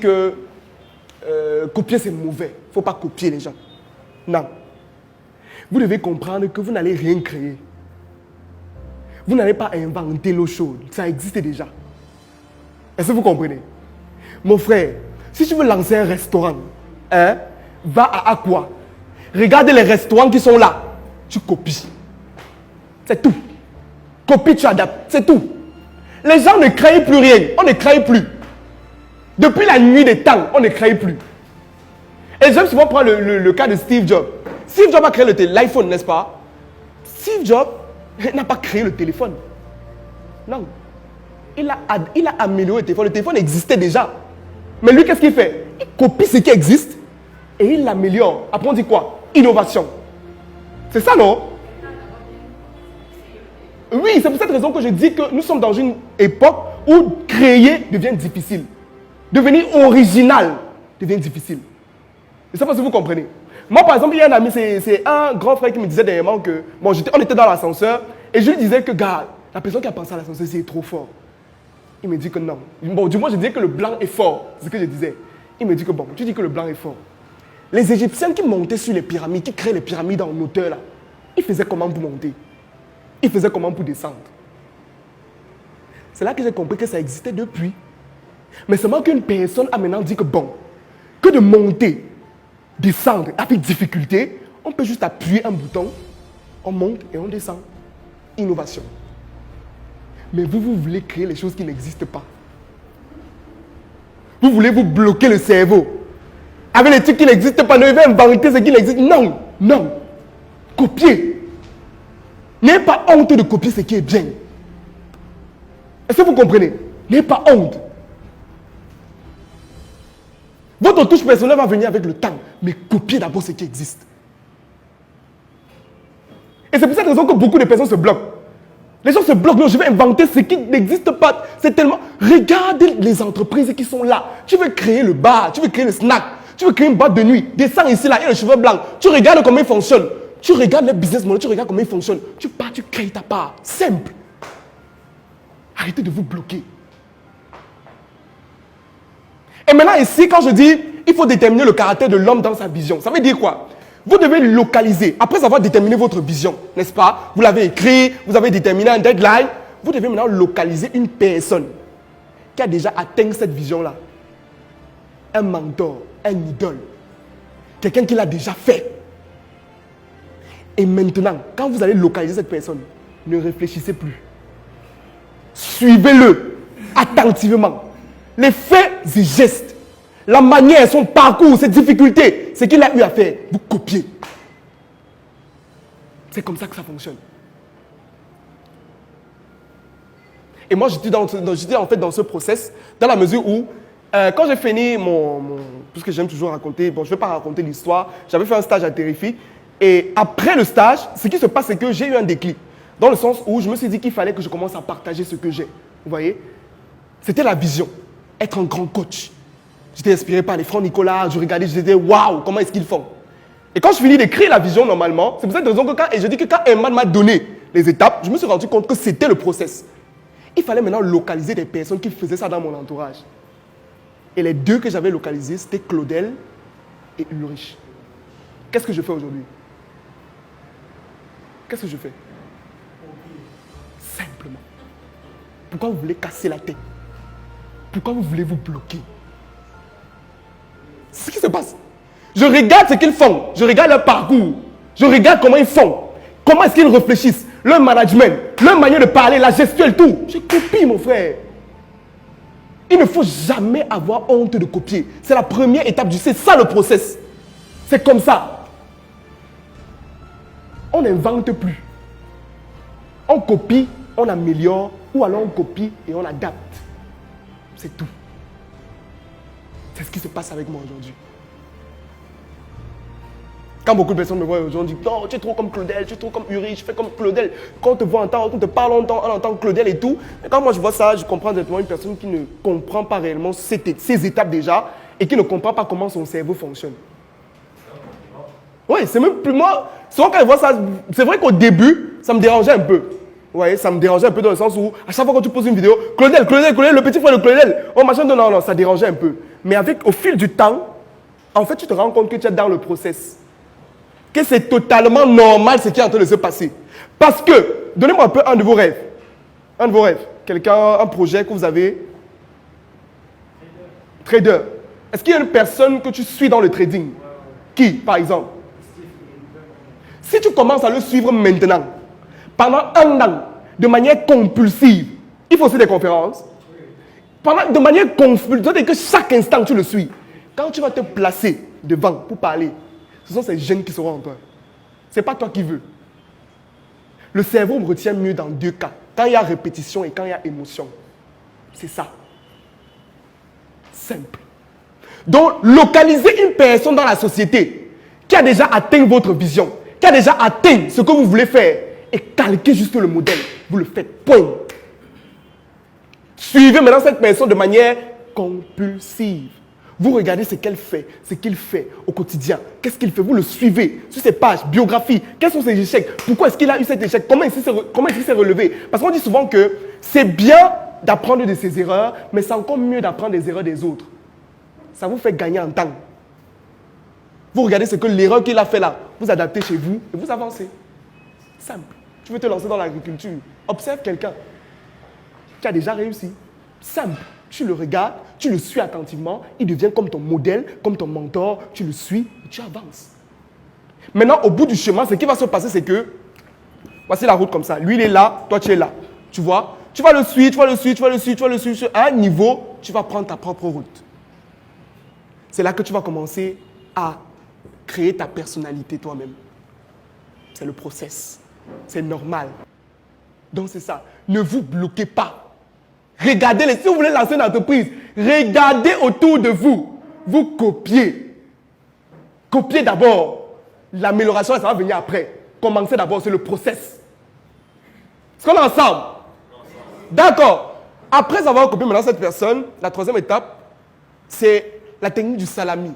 que copier c'est mauvais. Il ne faut pas copier les gens. Non. Vous devez comprendre que vous n'allez rien créer. Vous n'allez pas inventer l'eau chaude. Ça existe déjà. Est-ce que vous comprenez? Mon frère, si tu veux lancer un restaurant, va à Aqua. Regarde les restaurants qui sont là. Tu copies. C'est tout. Copie, tu adaptes. C'est tout. Les gens ne créent plus rien. On ne crée plus. Depuis la nuit des temps, on ne crée plus. Et j'aime souvent prendre le cas de Steve Jobs. Steve Jobs a créé l'iPhone, n'est-ce pas? Steve Jobs n'a pas créé le téléphone. Non. Il a amélioré le téléphone. Le téléphone existait déjà. Mais lui, qu'est-ce qu'il fait? Il copie ce qui existe et il l'améliore. Après, on dit quoi? Innovation. C'est ça, non? Oui, c'est pour cette raison que je dis que nous sommes dans une époque où créer devient difficile. Devenir original devient difficile. Je ne sais pas si vous comprenez. Moi, par exemple, il y a un ami, c'est un grand frère qui me disait dernièrement que... Bon, on était dans l'ascenseur et je lui disais que, gars, la personne qui a pensé à l'ascenseur, c'est trop fort. Il me dit que non. Bon, du moins, je disais que le blanc est fort. C'est ce que je disais. Il me dit que bon, tu dis que le blanc est fort. Les Égyptiens qui montaient sur les pyramides, qui créaient les pyramides en hauteur, là, ils faisaient comment pour monter? Ils faisaient comment pour descendre? C'est là que j'ai compris que ça existait depuis. Mais seulement qu'une personne a maintenant dit que bon, que de monter, descendre avec difficulté, on peut juste appuyer un bouton, on monte et on descend. Innovation. Mais vous voulez créer les choses qui n'existent pas. Vous voulez vous bloquer le cerveau. Avec les trucs qui n'existent pas, ne devez inventer ce qui n'existe. Non, non. Copier. N'ayez pas honte de copier ce qui est bien. Est-ce que vous comprenez? N'ayez pas honte. Votre touche personnelle va venir avec le temps, mais copiez d'abord ce qui existe. Et c'est pour cette raison que beaucoup de personnes se bloquent. Les gens se bloquent, non, je vais inventer ce qui n'existe pas. C'est tellement... Regarde les entreprises qui sont là. Tu veux créer le bar, tu veux créer le snack, tu veux créer une boîte de nuit. Descends ici, là, et le cheveu blanc. Tu regardes comment ils fonctionnent. Tu regardes les business models, tu regardes comment ils fonctionnent. Tu pars, tu crées ta part. Simple. Arrêtez de vous bloquer. Et maintenant ici, quand je dis, il faut déterminer le caractère de l'homme dans sa vision, ça veut dire quoi? Vous devez localiser, après avoir déterminé votre vision, n'est-ce pas? Vous l'avez écrit, vous avez déterminé un deadline, vous devez maintenant localiser une personne qui a déjà atteint cette vision-là. Un mentor, un idole, quelqu'un qui l'a déjà fait. Et maintenant, quand vous allez localiser cette personne, ne réfléchissez plus. Suivez-le attentivement. Les faits et gestes, la manière, son parcours, ses difficultés, ce qu'il a eu à faire, vous copiez. C'est comme ça que ça fonctionne. Et moi, j'étais en fait dans ce process, dans la mesure où, quand j'ai fini puisque j'aime toujours raconter, bon, je ne vais pas raconter l'histoire, j'avais fait un stage à Terrifi, et après le stage, ce qui se passe, c'est que j'ai eu un déclic, dans le sens où je me suis dit qu'il fallait que je commence à partager ce que j'ai. Vous voyez? C'était la vision, être un grand coach. J'étais inspiré par les frères Nicolas, je regardais, je disais, waouh, comment est-ce qu'ils font? Et quand je finis d'écrire la vision normalement, c'est pour cette raison que je dis que quand Emman m'a donné les étapes, je me suis rendu compte que c'était le process. Il fallait maintenant localiser des personnes qui faisaient ça dans mon entourage. Et les deux que j'avais localisés, c'était Claudel et Ulrich. Qu'est-ce que je fais aujourd'hui? Qu'est-ce que je fais? Simplement. Pourquoi vous voulez casser la tête? Pourquoi vous voulez vous bloquer? C'est ce qui se passe. Je regarde ce qu'ils font. Je regarde leur parcours. Je regarde comment ils font. Comment est-ce qu'ils réfléchissent. Leur management, leur manière de parler, la gestuelle, tout. Je copie, mon frère. Il ne faut jamais avoir honte de copier. C'est la première étape. C'est ça le process. C'est comme ça. On n'invente plus. On copie, on améliore, ou alors on copie et on adapte. C'est tout. C'est ce qui se passe avec moi aujourd'hui. Quand beaucoup de personnes me voient aujourd'hui, non, tu es trop comme Claudel, tu es trop comme Ulrich, je fais comme Claudel. Quand on te voit, on te parle, on entend Claudel et tout. Mais quand moi je vois ça, je comprends exactement une personne qui ne comprend pas réellement ces étapes déjà et qui ne comprend pas comment son cerveau fonctionne. Oui, c'est même plus moi. Souvent quand je vois ça, c'est vrai qu'au début, ça me dérangeait un peu. Vous voyez, ça me dérangeait un peu dans le sens où, à chaque fois que tu poses une vidéo, Claudel, le petit frère de Claudel, oh machin, non, ça dérangeait un peu. Mais au fil du temps, en fait, tu te rends compte que tu es dans le process. Que c'est totalement normal ce qui est en train de se passer. Parce que, donnez-moi un peu un de vos rêves. Un de vos rêves. Quelqu'un, un projet que vous avez. Trader. Est-ce qu'il y a une personne que tu suis dans le trading? Qui, par exemple? Si tu commences à le suivre maintenant, pendant un an, de manière compulsive, il faut aussi des conférences. De manière compulsive, c'est-à-dire que chaque instant tu le suis. Quand tu vas te placer devant pour parler, ce sont ces jeunes qui seront en toi. Ce n'est pas toi qui veux. Le cerveau me retient mieux dans deux cas. Quand il y a répétition et quand il y a émotion. C'est ça. Simple. Donc, localisez une personne dans la société qui a déjà atteint votre vision, qui a déjà atteint ce que vous voulez faire et calquez juste le modèle. Vous le faites. Point. Suivez maintenant cette personne de manière compulsive. Vous regardez ce qu'elle fait, ce qu'il fait au quotidien. Qu'est-ce qu'il fait? Vous le suivez sur ses pages, biographie. Quels sont ses échecs? Pourquoi est-ce qu'il a eu cet échec? Comment est-ce qu'il s'est relevé? Parce qu'on dit souvent que c'est bien d'apprendre de ses erreurs, mais c'est encore mieux d'apprendre des erreurs des autres. Ça vous fait gagner en temps. Vous regardez ce que l'erreur qu'il a fait là, vous adaptez chez vous et vous avancez. Simple. Tu veux te lancer dans l'agriculture, observe quelqu'un qui a déjà réussi. Simple. Tu le regardes, tu le suis attentivement, il devient comme ton modèle, comme ton mentor, tu le suis et tu avances. Maintenant, au bout du chemin, ce qui va se passer, c'est que, voici la route comme ça. Lui, il est là, toi, tu es là. Tu vois? Tu vas le suivre, à un niveau, tu vas prendre ta propre route. C'est là que tu vas commencer à créer ta personnalité toi-même. C'est le process. C'est normal. Donc, c'est ça. Ne vous bloquez pas. Regardez, si vous voulez lancer une entreprise, regardez autour de vous. Vous copiez. Copiez d'abord. L'amélioration, ça va venir après. Commencez d'abord, c'est le process. Est-ce qu'on est ensemble? D'accord. Après avoir copié maintenant cette personne, la troisième étape, c'est la technique du salami.